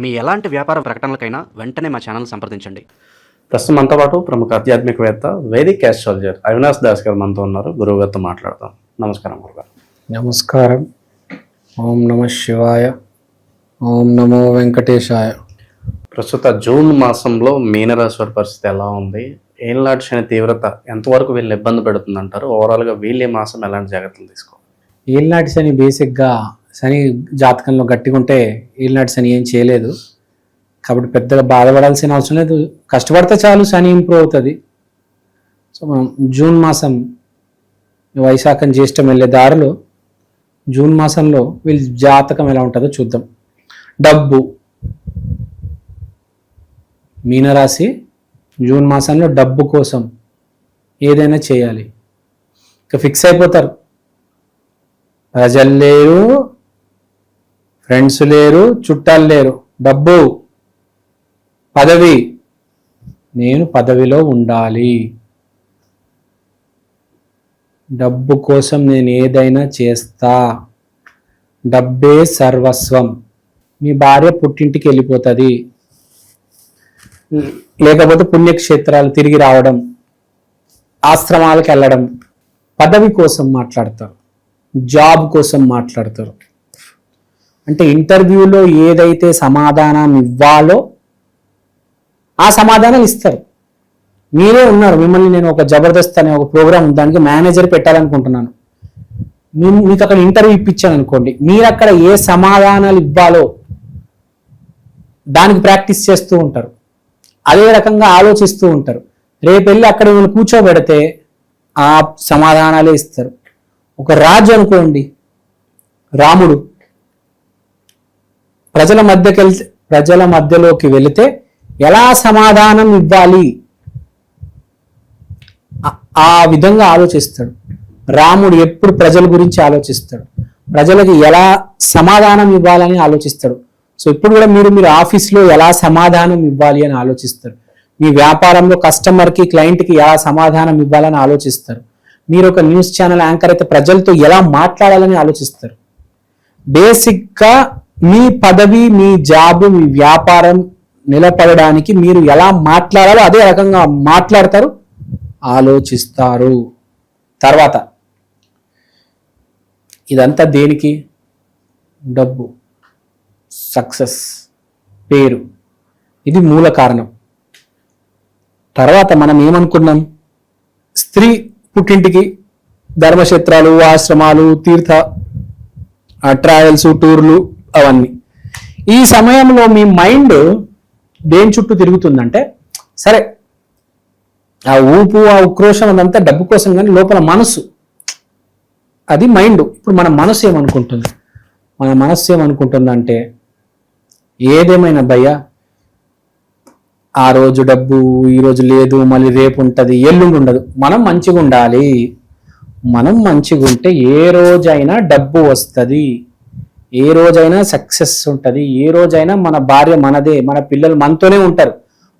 మీ ఎలాంటి వ్యాపార ప్రకటనలకైనా వెంటనే మా ఛానల్ సంప్రదించండి. ప్రస్తుతం మనతో పాటు ప్రముఖ ఆధ్యాత్మికవేత్త వేదిక్ ఆస్ట్రాలజర్ అవినాష్ దాస్ గారు మనతో ఉన్నారు. గురువు గారితో మాట్లాడదాం. నమస్కారం గురుగారు. నమస్కారం. ఓం నమ శివాయ. ఓం నమో వెంకటేశాయ. ప్రస్తుత జూన్ మాసంలో మీనరాశి వారి పరిస్థితి ఎలా ఉంది? ఏళ్ళనాటి శని తీవ్రత ఎంతవరకు వీళ్ళు ఇబ్బంది పెడుతుంది అంటారు? ఓవరాల్గా వీళ్ళు ఈ మాసం ఎలాంటి జాగ్రత్తలు తీసుకోవాలి? ఏళ్ళనాటి శని బేసిక్గా శని జాతకంలో గట్టిగా ఉంటే ఏళ్ళనాటి శని ఏం చేయలేదు కాబట్టి పెద్దగా బాధపడాల్సిన అవసరం లేదు. కష్టపడితే చాలు, శని ఇంప్రూవ్ అవుతుంది. సో మనం జూన్ మాసం వైశాఖం జ్యేష్టం వెళ్ళే దారిలో జూన్ మాసంలో వీళ్ళ జాతకం ఎలా ఉంటుందో చూద్దాం. డబ్బు, మీనరాశి జూన్ మాసంలో డబ్బు కోసం ఏదైనా చేయాలి. ఇక ఫిక్స్ అయిపోతారు. ప్రజలు లేరు, ఫ్రెండ్స్ లేరు, చుట్టాలు లేరు. డబ్బు, పదవి, నేను పదవిలో ఉండాలి, డబ్బు కోసం నేను ఏదైనా చేస్తా, డబ్బే సర్వస్వం. మీ భార్య పుట్టింటికి వెళ్ళిపోతుంది, లేకపోతే పుణ్యక్షేత్రాలు తిరిగి రావడం, ఆశ్రమాలకు వెళ్ళడం. పదవి కోసం మాట్లాడతారు, జాబ్ కోసం మాట్లాడతారు. అంటే ఇంటర్వ్యూలో ఏదైతే సమాధానం ఇవ్వాలో ఆ సమాధానం ఇస్తారు. మీరే ఉన్నారు, మిమ్మల్ని నేను ఒక జబర్దస్త్ అనే ఒక ప్రోగ్రామ్ దానికి మేనేజర్ పెట్టాలనుకుంటున్నాను. మీకు అక్కడ ఇంటర్వ్యూ ఇప్పించాను అనుకోండి, మీరు అక్కడ ఏ సమాధానాలు ఇవ్వాలో దానికి ప్రాక్టీస్ చేస్తూ ఉంటారు, అదే రకంగా ఆలోచిస్తూ ఉంటారు. రేపు వెళ్ళి అక్కడ మిమ్మల్ని కూర్చోబెడితే ఆ సమాధానాలే ఇస్తారు. ఒక రాజు అనుకోండి, రాముడు ప్రజల మధ్యలోకి వెళితే ఎలా సమాధానం ఇవ్వాలి ఆ విధంగా ఆలోచిస్తాడు. రాముడు ఎప్పుడు ప్రజల గురించి ఆలోచిస్తాడు, ప్రజలకు ఎలా సమాధానం ఇవ్వాలని ఆలోచిస్తాడు. సో ఇప్పుడు కూడా మీరు ఆఫీస్లో ఎలా సమాధానం ఇవ్వాలి అని ఆలోచిస్తారు. మీ వ్యాపారంలో కస్టమర్కి, క్లయింట్కి ఎలా సమాధానం ఇవ్వాలని ఆలోచిస్తారు. మీరు ఒక న్యూస్ ఛానల్ యాంకర్ అయితే ప్రజలతో ఎలా మాట్లాడాలని ఆలోచిస్తారు. బేసిక్గా మీ పదవి, మీ జాబ్, మీ వ్యాపారం నిలబడడానికి మీరు ఎలా మాట్లాడాలో అదే రకంగా మాట్లాడతారు, ఆలోచిస్తారు. తర్వాత ఇదంతా దేనికి? డబ్బు, సక్సెస్, పేరు. ఇది మూల కారణం. తర్వాత మనం ఏమనుకున్నాం? స్త్రీ పుట్టింటికి ధర్మక్షేత్రాలు, ఆశ్రమాలు, తీర్థ ట్రావెల్స్, టూర్లు, అవన్నీ. ఈ సమయంలో మీ మైండ్ దేని చుట్టూ తిరుగుతుందంటే, సరే ఆ ఊపు, ఆ ఉక్రోషం అదంతా డబ్బు కోసం, కానీ లోపల మనసు, అది మైండ్. ఇప్పుడు మన మనసు ఏమనుకుంటుంది? మన మనస్సు ఏమనుకుంటుందంటే, ఏదేమైనా భయ్యా ఆ రోజు డబ్బు ఈరోజు లేదు, మళ్ళీ రేపు ఉంటుంది, ఎల్లుండి ఉండదు. మనం మంచిగా ఉండాలి. మనం మంచిగా ఉంటే ఏ రోజైనా డబ్బు వస్తుంది, ఏ రోజైనా సక్సెస్ ఉంటుంది, ఏ రోజైనా మన భార్య మనదే, మన పిల్లలు మనతోనే ఉంటారు.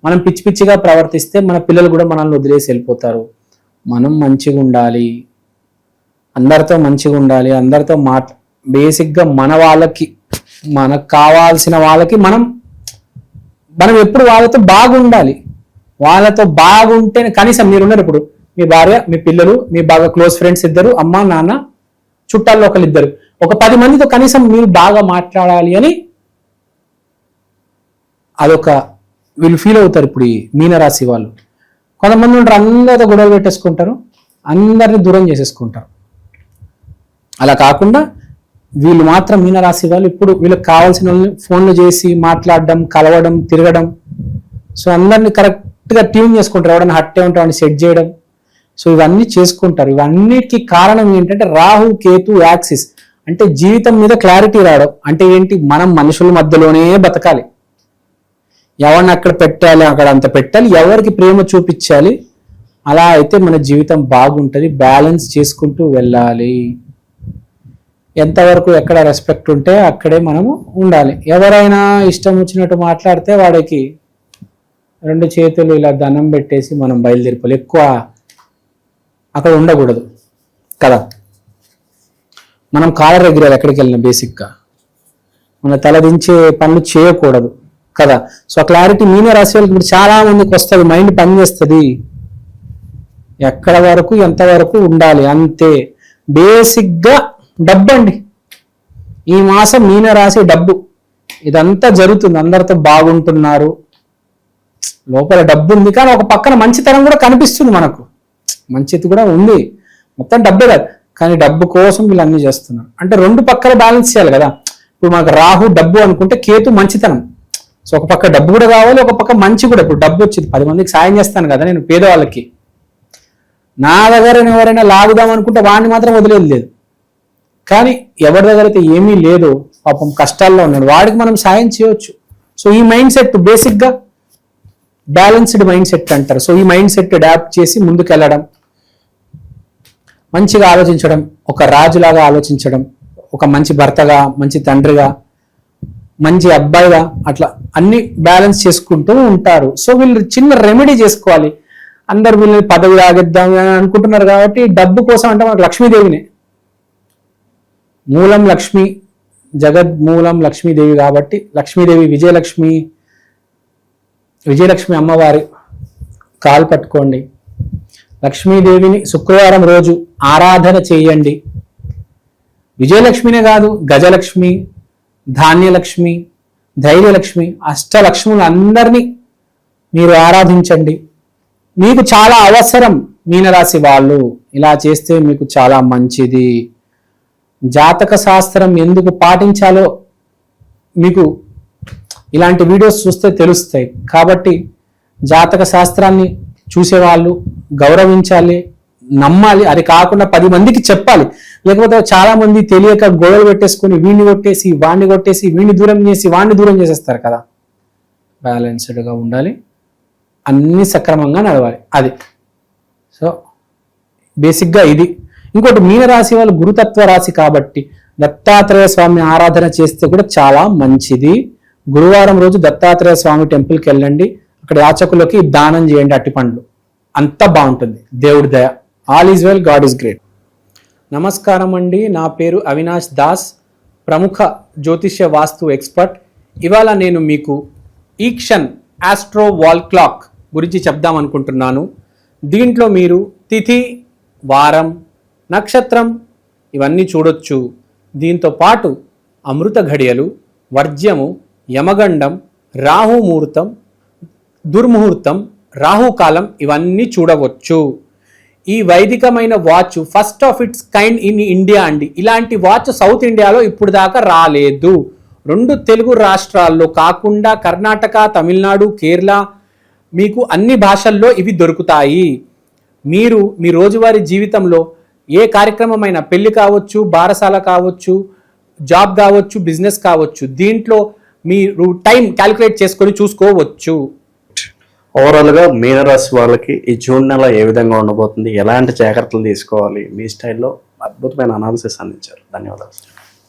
మనం పిచ్చి పిచ్చిగా ప్రవర్తిస్తే మన పిల్లలు కూడా మనల్ని వదిలేసి వెళ్ళిపోతారు. మనం మంచిగా ఉండాలి, అందరితో మంచిగా ఉండాలి, అందరితో బేసిక్గా మన వాళ్ళకి, మనకు కావాల్సిన వాళ్ళకి మనం ఎప్పుడు వాళ్ళతో బాగుండాలి. వాళ్ళతో బాగుంటే కనీసం మీరున్నారు ఇప్పుడు, మీ భార్య, మీ పిల్లలు, మీ బాగా క్లోజ్ ఫ్రెండ్స్ ఇద్దరు, అమ్మ నాన్న, చుట్టాల్లో ఒకరిద్దరు, ఒక 10 మందితో కనీసం మీరు బాగా మాట్లాడాలి అని అదొక వీళ్ళు ఫీల్ అవుతారు. ఇప్పుడు ఈ మీనరాశి వాళ్ళు కొంతమంది ఉంటారు, అందరితో గొడవలు పెట్టేసుకుంటారు, అందరిని దూరం చేసేసుకుంటారు. అలా కాకుండా వీళ్ళు మాత్రం మీనరాశి వాళ్ళు ఇప్పుడు వీళ్ళకి కావాల్సిన వాళ్ళని ఫోన్లు చేసి మాట్లాడడం, కలవడం, తిరగడం. సో అందరినీ కరెక్ట్గా ట్యూన్ చేసుకుంటారు. ఎవరైనా హట్టే ఉంటే వాడిని సెట్ చేయడం. సో ఇవన్నీ చేసుకుంటారు. ఇవన్నిటికీ కారణం ఏంటంటే రాహు, కేతు యాక్సిస్. అంటే జీవితం మీద క్లారిటీ రావడం. అంటే ఏంటి? మనం మనుషుల మధ్యలోనే బతకాలి, ఎవరిని అక్కడ పెట్టాలి, అక్కడ అంత పెట్టాలి, ఎవరికి ప్రేమ చూపించాలి. అలా అయితే మన జీవితం బాగుంటుంది. బ్యాలెన్స్ చేసుకుంటూ వెళ్ళాలి. ఎంతవరకు ఎక్కడ రెస్పెక్ట్ ఉంటే అక్కడే మనము ఉండాలి. ఎవరైనా ఇష్టం వచ్చినట్టు మాట్లాడితే వాడికి 2 చేతులు ఇలా దండం పెట్టేసి మనం బయలుదేరిపోవాలి. ఎక్కువ అక్కడ ఉండకూడదు కదా. మనం కాలర్ ఎగిరాలి ఎక్కడికి వెళ్ళినా. బేసిక్గా మన తల దించే పనులు చేయకూడదు. కదా. సో ఆ క్లారిటీ మీన రాశి వాళ్ళకి ఇప్పుడు చాలా మందికి వస్తుంది, మైండ్ పనిచేస్తుంది. ఎక్కడ వరకు ఎంతవరకు ఉండాలి అంతే. బేసిక్గా డబ్బు అండి, ఈ మాసం మీన రాశి డబ్బు, ఇదంతా జరుగుతుంది. అందరితో బాగుంటున్నారు, లోపల డబ్బు ఉంది, కానీ ఒక పక్కన మంచితనం కూడా కనిపిస్తుంది మనకు, మంచిది కూడా ఉంది. మొత్తం డబ్బే కాదు, కానీ డబ్బు కోసం వీళ్ళు అన్ని చేస్తున్నారు. అంటే రెండు పక్కల బ్యాలెన్స్ చేయాలి కదా. ఇప్పుడు మనకు రాహు డబ్బు అనుకుంటే కేతు మంచితనం. సో ఒక పక్క డబ్బు కూడా కావాలి, ఒక పక్క మంచి కూడా. ఇప్పుడు డబ్బు వచ్చింది, 10 మందికి సాయం చేస్తాను కదా నేను పేదవాళ్ళకి. నా దగ్గర ఎవరైనా లాగుదాం అనుకుంటే వాడిని మాత్రం వదిలేదు లేదు. కానీ ఎవరి దగ్గర అయితే ఏమీ లేదు, పాపం కష్టాల్లో ఉన్నాడు, వాడికి మనం సాయం చేయవచ్చు. సో ఈ మైండ్ సెట్ బేసిక్గా బ్యాలెన్స్డ్ మైండ్ సెట్ అంటారు. సో ఈ మైండ్ సెట్ అడాప్ట్ చేసి ముందుకెళ్ళడం, మంచిగా ఆలోచించడం, ఒక రాజులాగా ఆలోచించడం, ఒక మంచి భర్తగా, మంచి తండ్రిగా, మంచి అబ్బాయిగా, అట్లా అన్ని బ్యాలెన్స్ చేసుకుంటూ ఉంటారు. సో వీళ్ళు చిన్న రెమెడీ చేసుకోవాలి. అందరు వీళ్ళని పదవి ఆగిద్దాం అని అనుకుంటున్నారు కాబట్టి డబ్బు కోసం అంటే మనకు లక్ష్మీదేవినే మూలం, లక్ష్మి జగద్మూలం లక్ష్మీదేవి కాబట్టి లక్ష్మీదేవి విజయలక్ష్మి అమ్మవారి కాలు పట్టుకోండి. లక్ష్మీదేవిని శుక్రవారం రోజు ఆరాధన చేయండి. విజయలక్ష్మినే కాదు, గజలక్ష్మి, ధాన్యలక్ష్మి, ధైర్యలక్ష్మి, అష్టలక్ష్ములు అందరినీ మీరు ఆరాధించండి. మీకు చాలా అవసరం మీనరాశి వాళ్ళు, ఇలా చేస్తే మీకు చాలా మంచిది. జాతక శాస్త్రం ఎందుకు పాటించాలో మీకు ఇలాంటి వీడియోస్ చూస్తే తెలుస్తాయి. కాబట్టి జాతక శాస్త్రాన్ని చూసేవాళ్ళు గౌరవించాలి, నమ్మాలి. అది కాకుండా 10 మందికి చెప్పాలి. లేకపోతే చాలా మంది తెలియక గొడవలు పెట్టేసుకొని వీడిని కొట్టేసి వాడిని కొట్టేసి వీడిని దూరం చేసి వాడిని దూరం చేసేస్తారు కదా. బ్యాలెన్స్డ్గా ఉండాలి, అన్ని సక్రమంగా నడవాలి. అది సో బేసిక్గా ఇది. ఇంకోటి మీనరాశి వాళ్ళు గురుతత్వ రాశి కాబట్టి దత్తాత్రేయ స్వామి ఆరాధన చేస్తే కూడా చాలా మంచిది. గురువారం రోజు దత్తాత్రేయ స్వామి టెంపుల్కి వెళ్ళండి, అక్కడ యాచకులకి దానం చేయండి అట్టిపండ్లు, అంతా బాగుంటుంది. దేవుడి దయ. All is well, God is great. నమస్కారం అండి, నా పేరు అవినాష్ దాస్, ప్రముఖ జ్యోతిష్య వాస్తు ఎక్స్పర్ట్. ఇవాళ నేను మీకు ఈక్షన్ ఆస్ట్రో వాల్ క్లాక్ గురించి చెప్దాం అనుకుంటున్నాను. దీంట్లో మీరు తిథి, వారం, నక్షత్రం ఇవన్నీ చూడొచ్చు. దీంతో పాటు అమృత ఘడియలు, వర్జ్యము, యమగండం, రాహుముహూర్తం, దుర్ముహూర్తం, రాహుకాలం ఇవన్నీ చూడవచ్చు. ఈ వైదికమైన watch first of its kind in India అండి. ఇలాంటి వాచ్ సౌత్ ఇండియాలో ఇప్పుడు దాకా రాలేదు. 2 తెలుగు రాష్ట్రాల్లో కాకుండా కర్ణాటక, తమిళనాడు, కేరళ, మీకు అన్ని భాషల్లో ఇవి దొరుకుతాయి. మీరు మీ రోజువారీ జీవితంలో ఏ కార్యక్రమమైనా, పెళ్లి కావచ్చు, బారసాల కావచ్చు, జాబ్ కావచ్చు, బిజినెస్ కావచ్చు, దీంట్లో మీరు టైం క్యాలిక్యులేట్ చేసుకొని చూసుకోవచ్చు. ఓవరాల్గా మీనరాశి వాళ్ళకి ఈ జూన్ నెల ఏ విధంగా ఉండబోతుంది, ఎలాంటి జాగ్రత్తలు తీసుకోవాలి, మీ స్టైల్లో అద్భుతమైన అనాలిసిస్ అందించారు. ధన్యవాదాలు.